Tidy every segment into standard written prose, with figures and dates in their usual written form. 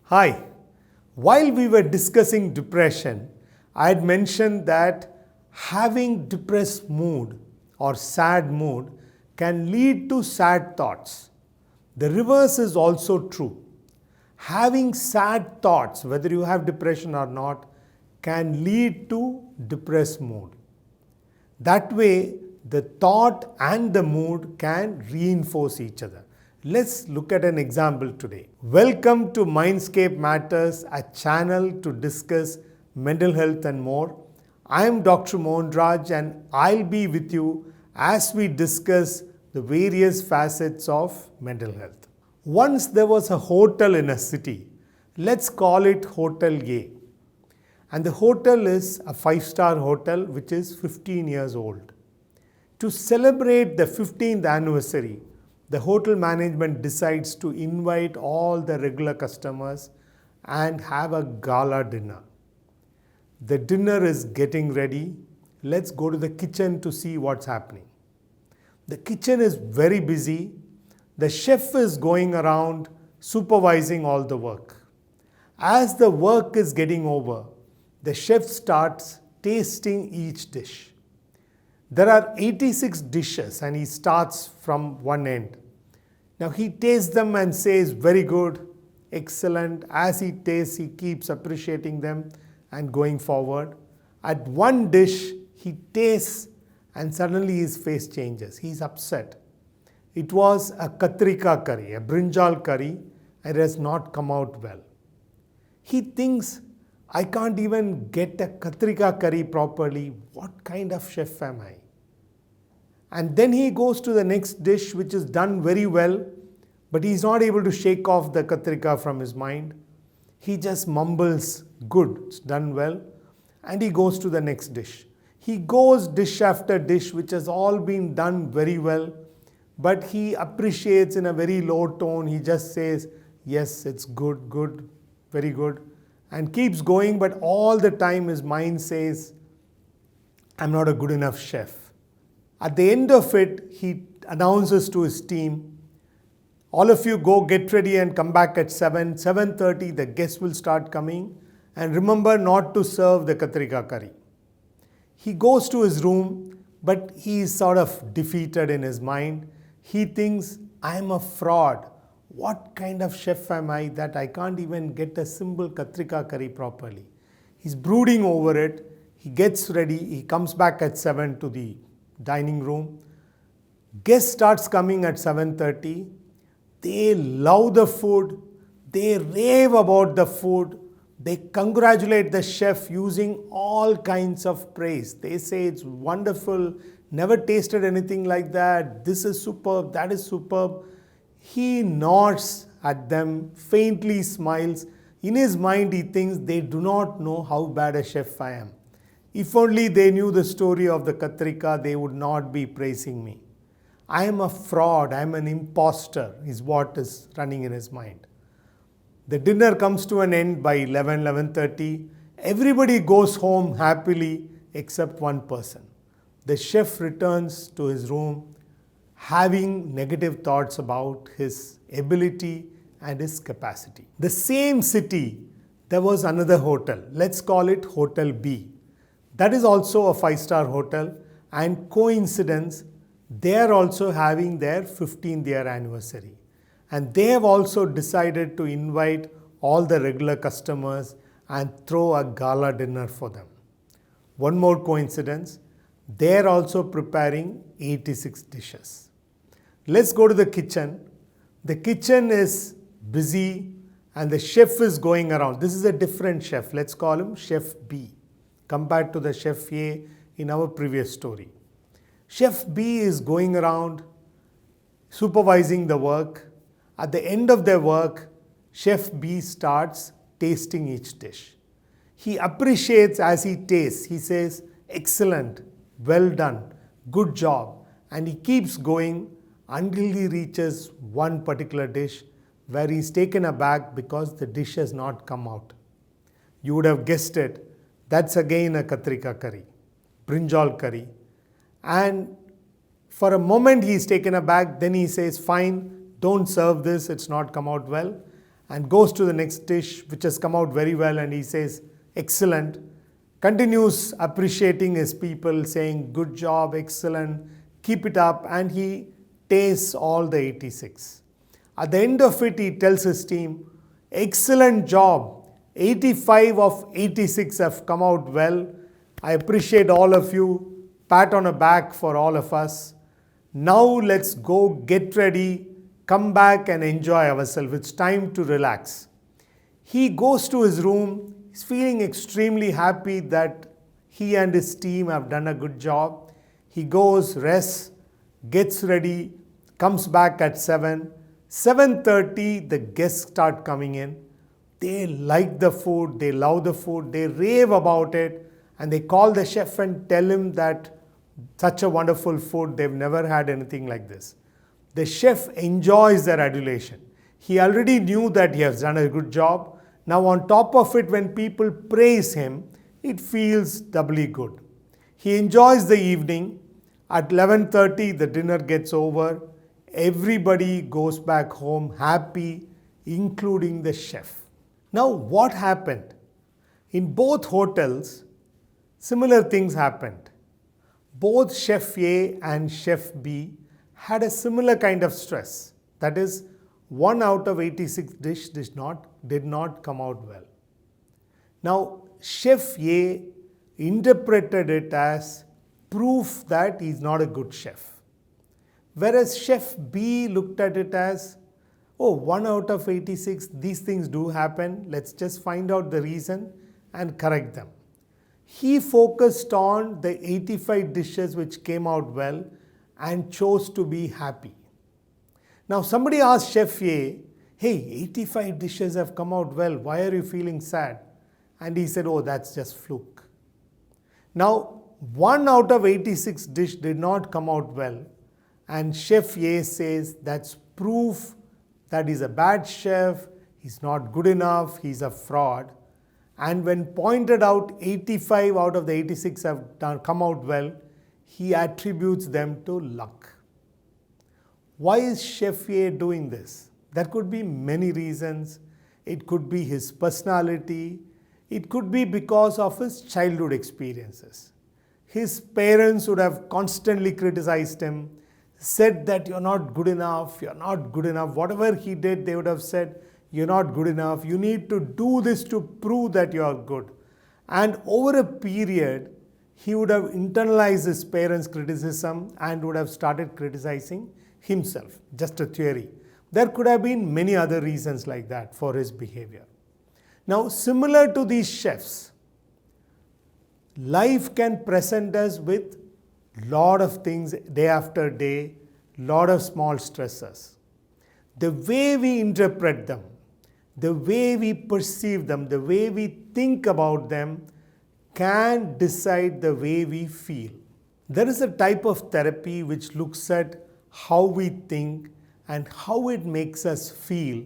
Hi, while we were discussing depression, I had mentioned that having depressed mood or sad mood can lead to sad thoughts. The reverse is also true. Having sad thoughts, whether you have depression or not, can lead to depressed mood. That way, the thought and the mood can reinforce each other. Let's look at an example today. Welcome to Mindscape Matters, a channel to discuss mental health and more. I am Dr. Mohan Raj and I'll be with you as we discuss the various facets of mental health. Once there was a hotel in a city. Let's call it Hotel A. And the hotel is a 5-star hotel which is 15 years old. To celebrate the 15th anniversary, the hotel management decides to invite all the regular customers and have a gala dinner. The dinner is getting ready. Let's go to the kitchen to see what's happening. The kitchen is very busy. The chef is going around supervising all the work. As the work is getting over, the chef starts tasting each dish. There are 86 dishes and he starts from one end. Now he tastes them and says, very good, excellent. As he tastes, he keeps appreciating them and going forward. At one dish, he tastes and suddenly his face changes. He's upset. It was a katrika curry, a brinjal curry, and it has not come out well. He thinks, I can't even get a katrika curry properly. What kind of chef am I? And then he goes to the next dish which is done very well, but he's not able to shake off the katrika from his mind. He just mumbles, good, it's done well. And he goes to the next dish. He goes dish after dish which has all been done very well, but he appreciates in a very low tone. He just says, yes, it's good, good, very good. And keeps going, but all the time his mind says, I'm not a good enough chef. At the end of it, he announces to his team, all of you go get ready and come back at 7:30, the guests will start coming. And remember not to serve the katrika curry. He goes to his room, but he is sort of defeated in his mind. He thinks, I'm a fraud. What kind of chef am I that I can't even get a simple katrika curry properly? He's brooding over it. He gets ready. He comes back at 7 to the dining room. Guest starts coming at 7:30. They love the food. They rave about the food. They congratulate the chef using all kinds of praise. They say it's wonderful. Never tasted anything like that. This is superb. That is superb. He nods at them, faintly smiles. In his mind, he thinks they do not know how bad a chef I am. If only they knew the story of the katrika, they would not be praising me. I am a fraud. I am an imposter, is what is running in his mind. The dinner comes to an end by 11:30. Everybody goes home happily except one person. The chef returns to his room having negative thoughts about his ability and his capacity. The same city, there was another hotel. Let's call it Hotel B. That is also a 5-star hotel, and coincidence, they are also having their 15th year anniversary. And they have also decided to invite all the regular customers and throw a gala dinner for them. One more coincidence, they are also preparing 86 dishes. Let's go to the kitchen. The kitchen is busy and the chef is going around. This is a different chef. Let's call him Chef B compared to the Chef A in our previous story. Chef B is going around supervising the work. At the end of their work, Chef B starts tasting each dish. He appreciates as he tastes. He says, excellent, well done, good job. And he keeps going until he reaches one particular dish where he's taken aback because the dish has not come out. You would have guessed it. That's again a katrika curry, brinjal curry. And for a moment he is taken aback. Then he says, fine, don't serve this. It's not come out well. and goes to the next dish which has come out very well, and he says, excellent. Continues appreciating his people, saying, good job, excellent, keep it up, and he tastes all the 86. At the end of it, he tells his team, excellent job, 85 of 86 have come out well. I appreciate all of you. Pat on the back for all of us. Now let's go get ready, come back and enjoy ourselves. It's time to relax. He goes to his room. He's feeling extremely happy that he and his team have done a good job. He goes, rests, gets ready, comes back at 7. 7:30, the guests start coming in. They like the food, they love the food, they rave about it, and they call the chef and tell him that such a wonderful food, they've never had anything like this. The chef enjoys their adulation. He already knew that he has done a good job. Now on top of it, when people praise him, it feels doubly good. He enjoys the evening. At 11:30, the dinner gets over. Everybody goes back home happy, including the chef. Now what happened? In both hotels, similar things happened. Both Chef A and Chef B had a similar kind of stress. That is, 1 out of 86 dish did not come out well. Now, Chef A interpreted it as proof that he's not a good chef. Whereas Chef B looked at it as, oh, 1 out of 86, these things do happen. Let's just find out the reason and correct them. He focused on the 85 dishes which came out well and chose to be happy. Now somebody asked Chef A, hey, 85 dishes have come out well. Why are you feeling sad? And he said, oh, that's just fluke. Now 1 out of 86 dish did not come out well. And Chef A says that's proof that he's a bad chef, he's not good enough, he's a fraud. And when pointed out 85 out of the 86 have come out well, he attributes them to luck. Why is Chef A doing this? There could be many reasons. It could be his personality. It could be because of his childhood experiences. His parents would have constantly criticized him, said that you're not good enough, you're not good enough. Whatever he did, they would have said, you're not good enough, you need to do this to prove that you are good. And over a period, he would have internalized his parents' criticism and would have started criticizing himself. Just a theory. There could have been many other reasons like that for his behavior. Now, similar to these chefs, life can present us with lot of things day after day, lot of small stresses. The way we interpret them, the way we perceive them, the way we think about them can decide the way we feel. There is a type of therapy which looks at how we think and how it makes us feel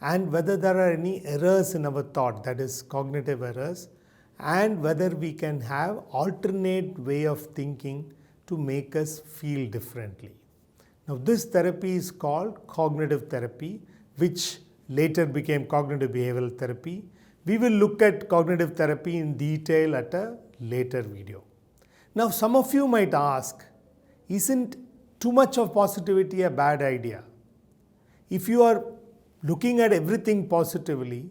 and whether there are any errors in our thought, that is cognitive errors, and whether we can have alternate way of thinking to make us feel differently. Now this therapy is called cognitive therapy, which later became cognitive behavioral therapy. We will look at cognitive therapy in detail at a later video. Now some of you might ask, isn't too much of positivity a bad idea? If you are looking at everything positively,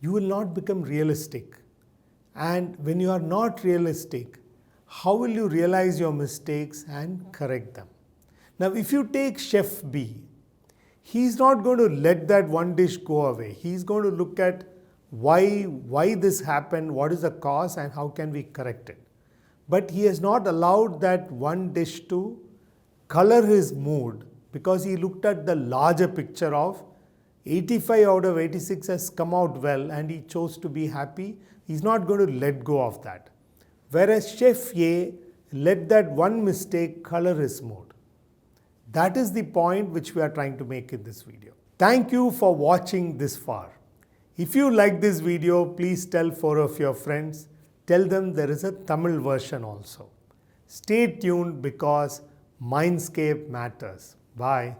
you will not become realistic. And when you are not realistic, how will you realize your mistakes and correct them? Now, if you take Chef B, he's not going to let that one dish go away. He's going to look at why this happened, what is the cause, and how can we correct it. But he has not allowed that one dish to color his mood because he looked at the larger picture of 85 out of 86 has come out well and he chose to be happy. He's not going to let go of that. Whereas Chef A let that one mistake color his mood. That is the point which we are trying to make in this video. Thank you for watching this far. If you like this video, please tell 4 of your friends. Tell them there is a Tamil version also. Stay tuned because Mindscape matters. Bye.